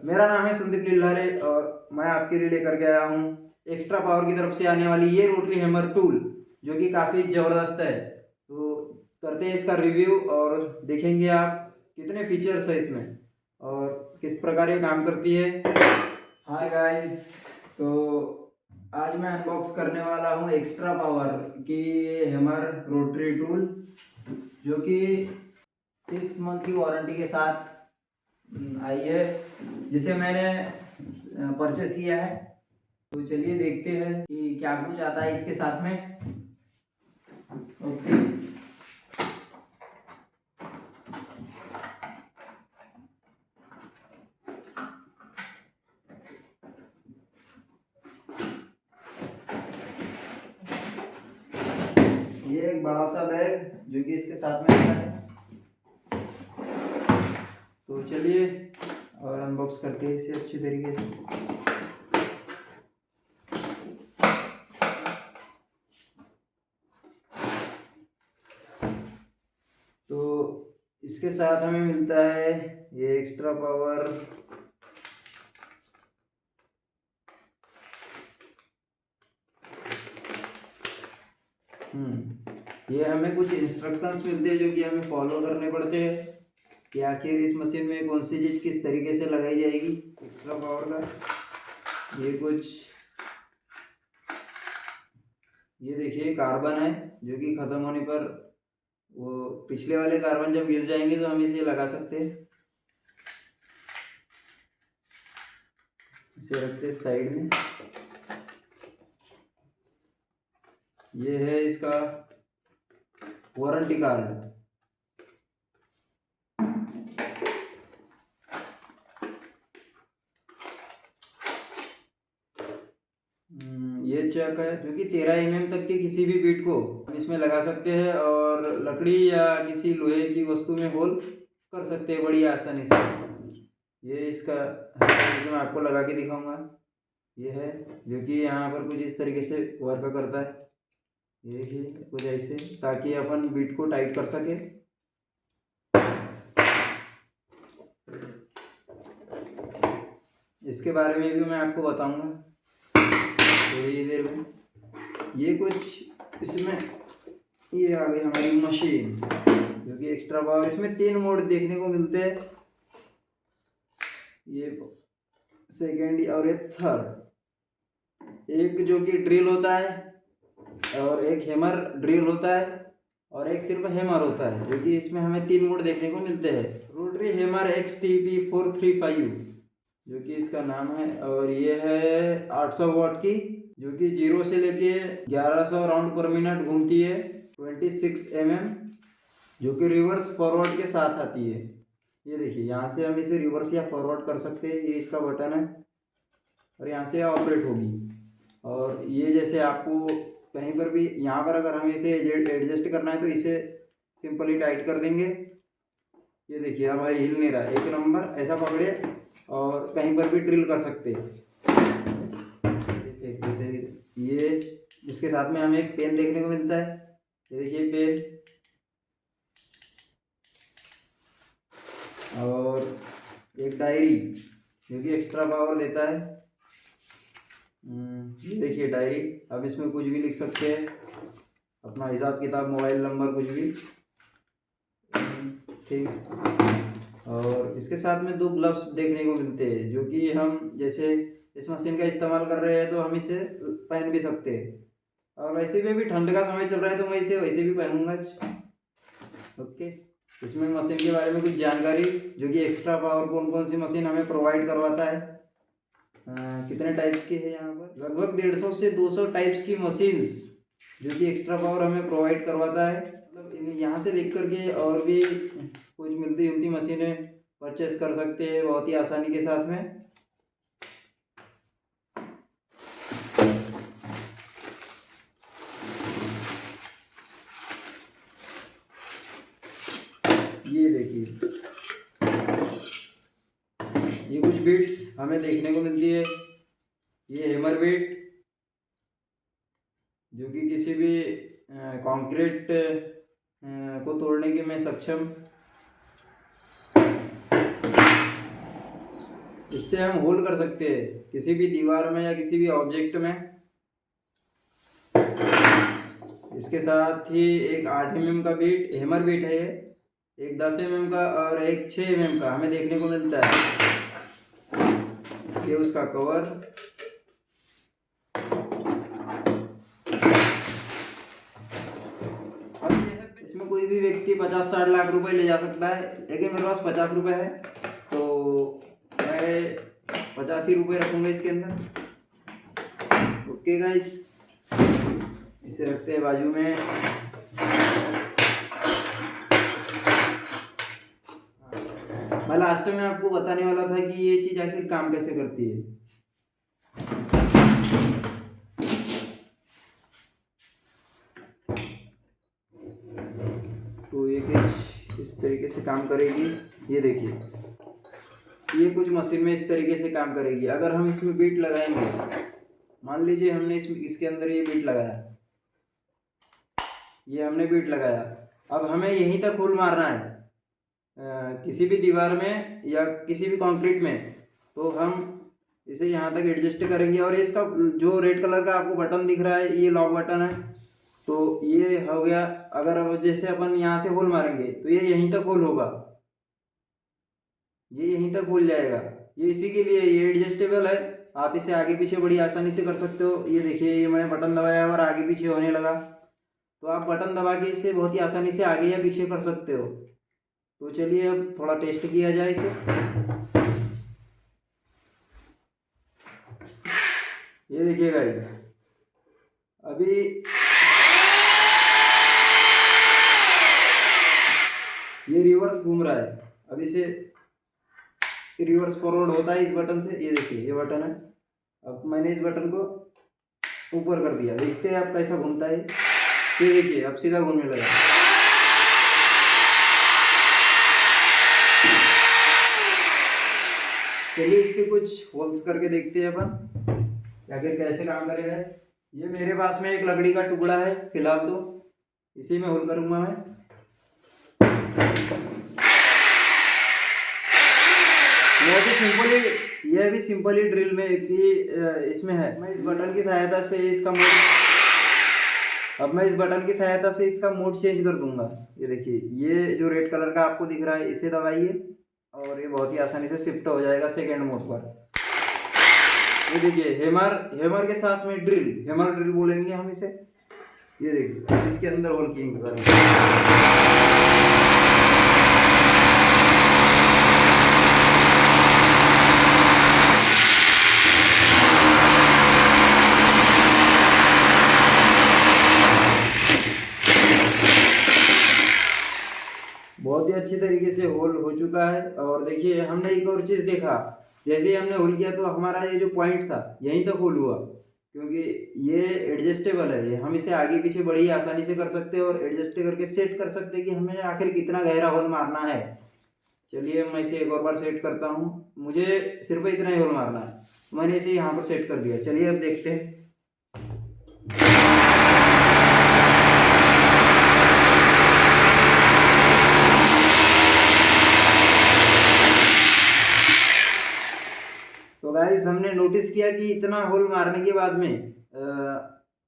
मेरा नाम है संदीप लीलारे और मैं आपके लिए लेकर के आया हूँ एक्स्ट्रा पावर की तरफ से आने वाली ये रोटरी हैमर टूल, जो कि काफ़ी ज़बरदस्त है। तो करते हैं इसका रिव्यू और देखेंगे आप कितने फीचर्स है इसमें और किस प्रकार ये काम करती है। हाय गाइस, तो आज मैं अनबॉक्स करने वाला हूँ एक्स्ट्रा पावर की हैमर रोटरी टूल, जो कि 6 मंथ की वारंटी के साथ आई है, जिसे मैंने परचेस किया है। तो चलिए देखते हैं कि क्या कुछ आता है इसके साथ में। ओके, ये एक बड़ा सा बैग जो कि इसके साथ में आता है। तो चलिए और अनबॉक्स करते हैं इसे अच्छी तरीके से। तो इसके साथ हमें मिलता है ये एक्स्ट्रा पावर, ये हमें कुछ इंस्ट्रक्शंस मिलते हैं जो कि हमें फॉलो करने पड़ते हैं कि आखिर इस मशीन में कौन सी चीज़ किस तरीके से लगाई जाएगी एक्स्ट्रा पावर का। ये देखिए कार्बन है, जो कि ख़त्म होने पर वो पिछले वाले कार्बन जब गिर जाएंगे तो हम इसे लगा सकते हैं। इसे रखते साइड में। ये है इसका वारंटी कार्ड। ये चक है जो कि 13 mm तक के किसी भी बीट को हम इसमें लगा सकते हैं और लकड़ी या किसी लोहे की वस्तु में होल कर सकते हैं बड़ी आसानी से। ये इसका है, मैं आपको लगा के दिखाऊंगा। ये है जो कि यहाँ पर कुछ इस तरीके से वर्क करता है। ये ही कुछ ऐसे, ताकि अपन बीट को टाइट कर सके। इसके बारे में भी मैं आपको बताऊंगा थोड़ी देर में। ये कुछ इसमें ये आ गई हमारी मशीन, जो कि एक्स्ट्रा पावर। इसमें 3 मोड देखने को मिलते हैं, ये सेकेंड और ये थर्ड। एक जो कि ड्रिल होता है और एक हैमर ड्रिल होता है और एक सिर्फ हैमर होता है, जो कि इसमें हमें 3 मोड देखने को मिलते हैं। रोटरी हैमर XTP435, जो कि इसका नाम है, और ये है 800 वाट की, जो कि 0 से लेके 1100 राउंड पर मिनट घूमती है। 26 mm, जो कि रिवर्स फॉरवर्ड के साथ आती है। ये देखिए, यहाँ से हम इसे रिवर्स या फॉरवर्ड कर सकते हैं। ये इसका बटन है और यहाँ से ऑपरेट होगी। और ये जैसे आपको कहीं पर भी यहाँ पर अगर हमें इसे एडजस्ट करना है तो इसे सिंपली टाइट कर देंगे। ये देखिए, अब भाई हिल नहीं रहा। 1 नंबर, ऐसा पकड़े और कहीं पर भी ड्रिल कर सकते हैं। ये इसके साथ में हमें एक पेन देखने को मिलता है। ये देखिए पेन, और एक डायरी जो कि एक्स्ट्रा पावर देता है। ये देखिए डायरी, अब इसमें कुछ भी लिख सकते हैं, अपना हिसाब किताब, मोबाइल नंबर, कुछ भी। ठीक, और इसके साथ में 2 ग्लव्स देखने को मिलते हैं, जो कि हम जैसे इस मशीन का इस्तेमाल कर रहे हैं तो हम इसे पहन भी सकते हैं। और वैसे भी अभी ठंड का समय चल रहा है तो मैं इसे वैसे भी पहनूंगा। ओके, इसमें मशीन के बारे में कुछ जानकारी, जो कि एक्स्ट्रा पावर कौन कौन सी मशीन हमें प्रोवाइड करवाता है। कितने टाइप्स की है यहाँ पर, लगभग 150 से 200 टाइप्स की मशीन्स, जो कि एक्स्ट्रा पावर हमें प्रोवाइड करवाता है। मतलब यहाँ से देख करके और भी कुछ मिलती जुलती मशीनें परचेस कर सकते हैं बहुत ही आसानी के साथ में। ये देखिए, ये कुछ बीट्स हमें देखने को मिलती है। ये हैमर बीट, जो कि किसी भी कंक्रीट को तोड़ने के में सक्षम। इससे हम होल कर सकते हैं किसी भी दीवार में या किसी भी ऑब्जेक्ट में। इसके साथ ही एक 8 mm का बीट हैमर बीट है, ये एक 10 mm का और एक 6 mm का हमें देखने को मिलता है। ये उसका कवर। अब ये है, इसमें कोई भी व्यक्ति 50-60 लाख रुपए ले जा सकता है, लेकिन मेरे पास 50 रुपए है तो मैं 50 ही रुपये रखूंगा इसके अंदर। ओके गाइस, इसे रखते हैं बाजू में। मैं लास्ट में आपको बताने वाला था कि ये चीज आखिर काम कैसे करती है। तो ये कुछ इस तरीके से काम करेगी। ये देखिए, ये कुछ मशीन में इस तरीके से काम करेगी। अगर हम इसमें बीट लगाएंगे, मान लीजिए हमने इसके अंदर ये बीट लगाया, ये हमने बीट लगाया, अब हमें यहीं तक होल मारना है किसी भी दीवार में या किसी भी कंक्रीट में। तो हम इसे यहाँ तक एडजस्ट करेंगे और इसका जो रेड कलर का आपको बटन दिख रहा है, ये लॉक बटन है। तो ये हो गया। अगर अब जैसे अपन यहाँ से होल मारेंगे तो ये यहीं तक होल होगा, ये यहीं तक खुल जाएगा। ये इसी के लिए ये एडजस्टेबल है, आप इसे आगे पीछे बड़ी आसानी से कर सकते हो। ये देखिए, ये मैंने बटन दबाया और आगे पीछे होने लगा। तो आप बटन दबा के इसे बहुत ही आसानी से आगे या पीछे कर सकते हो। तो चलिए अब थोड़ा टेस्ट किया जाए इसे। ये देखिए गाइस, अभी ये रिवर्स घूम रहा है। अब इसे रिवर्स फॉरवर्ड होता है इस बटन से। ये देखिए, ये बटन है। अब मैंने इस बटन को ऊपर कर दिया, देखते हैं आप कैसा घूमता है। ये देखिए, अब सीधा घूमने लगा। चलिए इससे कुछ होल्स करके देखते हैं अपन आखिर कैसे काम करेगा। ये मेरे पास में एक लकड़ी का टुकड़ा है फिलहाल, तो इसी में होल करूंगा मैं। यह भी सिंपली ड्रिल में कि इसमें है। मैं इस बटन की सहायता से इसका मोड चेंज कर दूंगा। ये देखिए, ये जो रेड कलर का आपको दिख रहा है, इसे दबाइए और ये बहुत ही आसानी से शिफ्ट हो जाएगा सेकेंड मोड पर। ये देखिए, हैमर के साथ में हैमर ड्रिल बोलेंगे हम इसे। ये देखिए, इसके अंदर होल किंग करेंगे। बहुत ही अच्छी तरीके से होल हो चुका है। और देखिए, हमने एक और चीज़ देखा, जैसे ही हमने होल किया तो हमारा ये जो पॉइंट था यहीं तक होल हुआ, क्योंकि ये एडजस्टेबल है। ये हम इसे आगे पीछे बड़ी आसानी से कर सकते हैं और एडजस्ट करके सेट कर सकते हैं कि हमें आखिर कितना गहरा होल मारना है। चलिए मैं इसे एक और बार सेट करता हूँ। मुझे सिर्फ इतना ही होल मारना है, मैंने इसे यहाँ पर सेट कर दिया। चलिए अब देखते हैं। तो गाइस, हमने नोटिस किया कि इतना होल मारने के बाद में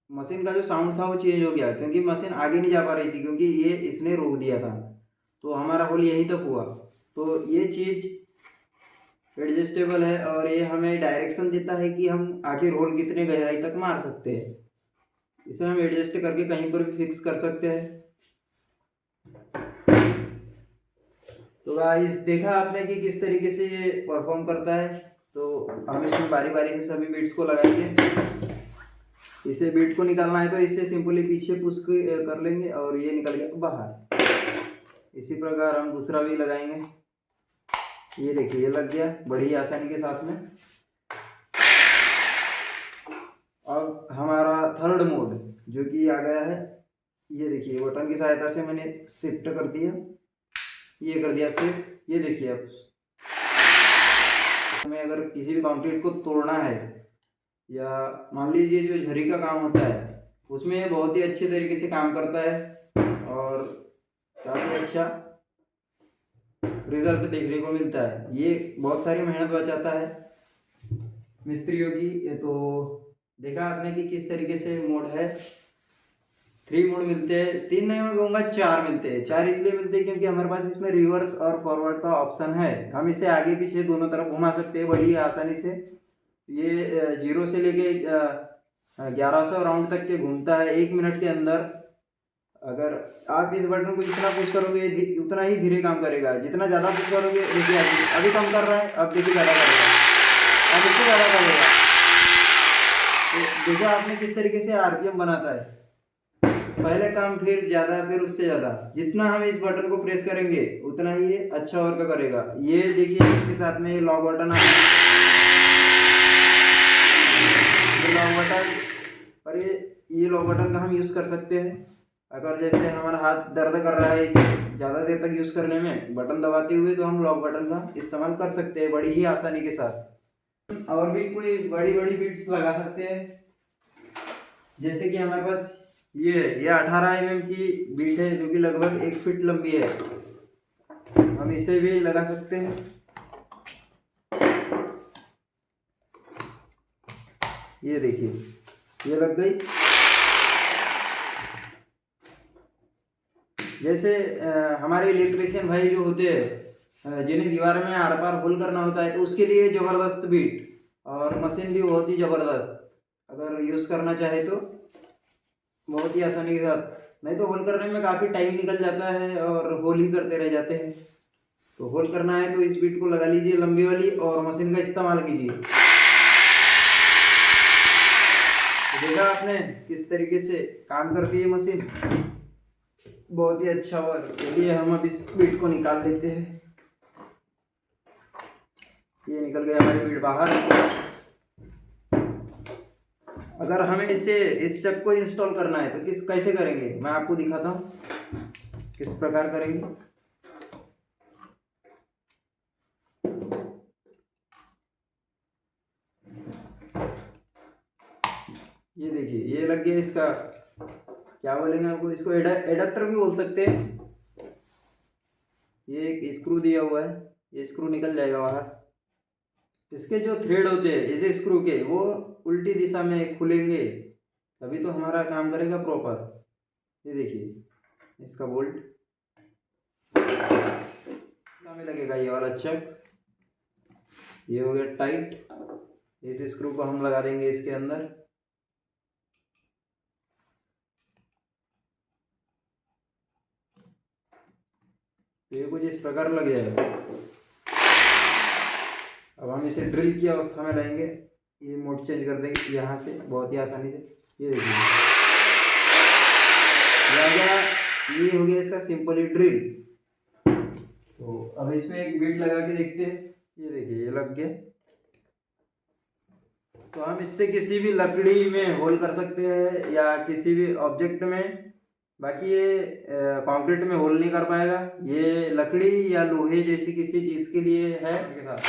मशीन का जो साउंड था वो चेंज हो गया, क्योंकि मशीन आगे नहीं जा पा रही थी, क्योंकि ये इसने रोक दिया था। तो हमारा होल यहीं तक हुआ। तो ये चीज़ एडजस्टेबल है और ये हमें डायरेक्शन देता है कि हम आखिर होल कितने गहराई तक मार सकते हैं। इसे हम एडजस्ट करके कहीं पर भी फिक्स कर सकते हैं। तो गाइस, देखा आपने कि किस तरीके से ये परफॉर्म करता है। तो हम इसमें बारी बारी से सभी बीट्स को लगाएंगे। इसे बीट को निकालना है तो इसे सिंपली पीछे पुश कर लेंगे और ये निकल गया बाहर। इसी प्रकार हम दूसरा भी लगाएंगे। ये देखिए, ये लग गया बड़ी आसानी के साथ में। अब हमारा थर्ड मोड जो कि आ गया है, ये देखिए, बटन की सहायता से मैंने शिफ्ट कर दिया, ये कर दिया शिफ्ट। ये देखिए, अब हमें अगर किसी भी कंक्रीट को तोड़ना है या मान लीजिए जो झरी का काम होता है, उसमें बहुत ही अच्छे तरीके से काम करता है और काफ़ी अच्छा रिजल्ट देखने को मिलता है। ये बहुत सारी मेहनत बचाता है मिस्त्रियों की। ये तो देखा आपने कि किस तरीके से मोड है। 3 मोड मिलते हैं, 3 नहीं मैं कहूँगा 4 मिलते हैं। 4 इसलिए मिलते हैं क्योंकि हमारे पास इसमें रिवर्स और फॉरवर्ड का ऑप्शन है। हम इसे आगे पीछे दोनों तरफ घुमा सकते हैं बड़ी आसानी से। ये 0 से लेके 1100 राउंड तक के घूमता है 1 मिनट के अंदर। अगर आप इस बटन को जितना पुश करोगे उतना ही धीरे काम करेगा। जितना ज़्यादा पुश करोगे, देखिए अभी कम कर रहा है, अब देखिए ज़्यादा करेगा, अब इससे ज़्यादा करेगा। तो देखा आपने किस तरीके से आरपीएम बनाता है। पहले काम, फिर ज़्यादा, फिर उससे ज़्यादा। जितना हम इस बटन को प्रेस करेंगे उतना ही ये अच्छा वर्क करेगा। ये देखिए इसके साथ में लॉक बटन आता है, लॉक बटन, और ये लॉक बटन का हम यूज़ कर सकते हैं। अगर जैसे हमारा हाथ दर्द कर रहा है इसे ज़्यादा देर तक यूज़ करने में बटन दबाते हुए, तो हम लॉक बटन का इस्तेमाल कर सकते हैं बड़ी ही आसानी के साथ। और भी कोई बड़ी बड़ी बीट्स लगा सकते हैं, जैसे कि हमारे पास ये 18 mm की बीट है जो कि लगभग 1 फीट लंबी है। हम इसे भी लगा सकते हैं। ये देखिए ये लग गई। जैसे हमारे इलेक्ट्रिशियन भाई जो होते हैं जिन्हें दीवार में आर पार होल करना होता है, तो उसके लिए ज़बरदस्त बीट, और मशीन भी बहुत ही ज़बरदस्त। अगर यूज़ करना चाहे तो बहुत ही आसानी के साथ, नहीं तो होल करने में काफ़ी टाइम निकल जाता है और होल ही करते रह जाते हैं। तो होल करना है तो इस बीट को लगा लीजिए लंबी वाली, और मशीन का इस्तेमाल कीजिए। तो देखा आपने किस तरीके से काम करती है मशीन, बहुत ही अच्छा वर्क। चलिए हम अब इस बीट को निकाल लेते हैं। ये निकल गया हमारी बीट बाहर। अगर हमें इस चक को इंस्टॉल करना है तो कैसे करेंगे, मैं आपको दिखाता हूँ किस प्रकार करेंगे। ये देखिए ये लग गया। इसका क्या बोलेंगे आपको, इसको एडाप्टर भी बोल सकते हैं। ये एक स्क्रू दिया हुआ है, ये स्क्रू निकल जाएगा बाहर। इसके जो थ्रेड होते हैं इस स्क्रू के, वो उल्टी दिशा में खुलेंगे, तभी तो हमारा काम करेगा प्रॉपर। ये देखिए इसका बोल्ट दिशा में लगेगा, ये वाला चक। ये हो गया टाइट। इस स्क्रू को हम लगा देंगे इसके अंदर। तो ये कुछ इस प्रकार लग जाएगा। अब हम इसे ड्रिल की अवस्था में लाएंगे। ये मोड चेंज कर देंगे यहाँ से बहुत ही आसानी से। ये देखिए ये हो गया इसका सिंपली ड्रिल। तो अब इसमें एक बीट लगा के देखते हैं। ये देखिए ये लग गया। तो हम इससे किसी भी लकड़ी में होल कर सकते हैं या किसी भी ऑब्जेक्ट में। बाकी ये कंक्रीट में होल नहीं कर पाएगा। ये लकड़ी या लोहे जैसी किसी चीज़ के लिए है के साथ।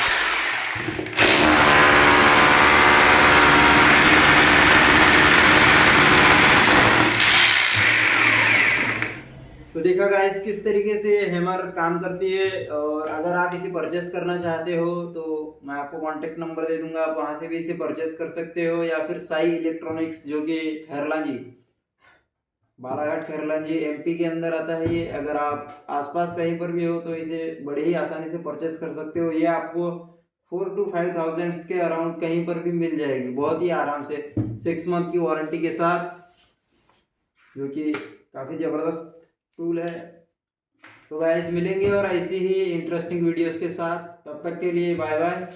तो देखा गाइस किस तरीके से हैमर काम करती है। और अगर आप इसे परचेस करना चाहते हो तो मैं आपको कॉन्टेक्ट नंबर दे दूंगा, आप वहां से भी इसे परचेस कर सकते हो। या फिर साई इलेक्ट्रॉनिक्स जो कि खैरलांजी, बालाघाट खैरलांजी एमपी के अंदर आता है ये। अगर आप आसपास कहीं पर भी हो तो इसे बड़े ही आसानी से परचेस कर सकते हो। ये आपको 4 to 5 थाउजेंड्स के अराउंड कहीं पर भी मिल जाएगी बहुत ही आराम से, 6 मंथ की वारंटी के साथ, जो कि काफ़ी ज़बरदस्त टूल है। तो गाइस मिलेंगे और ऐसी ही इंटरेस्टिंग वीडियोस के साथ। तब तक के लिए बाय बाय।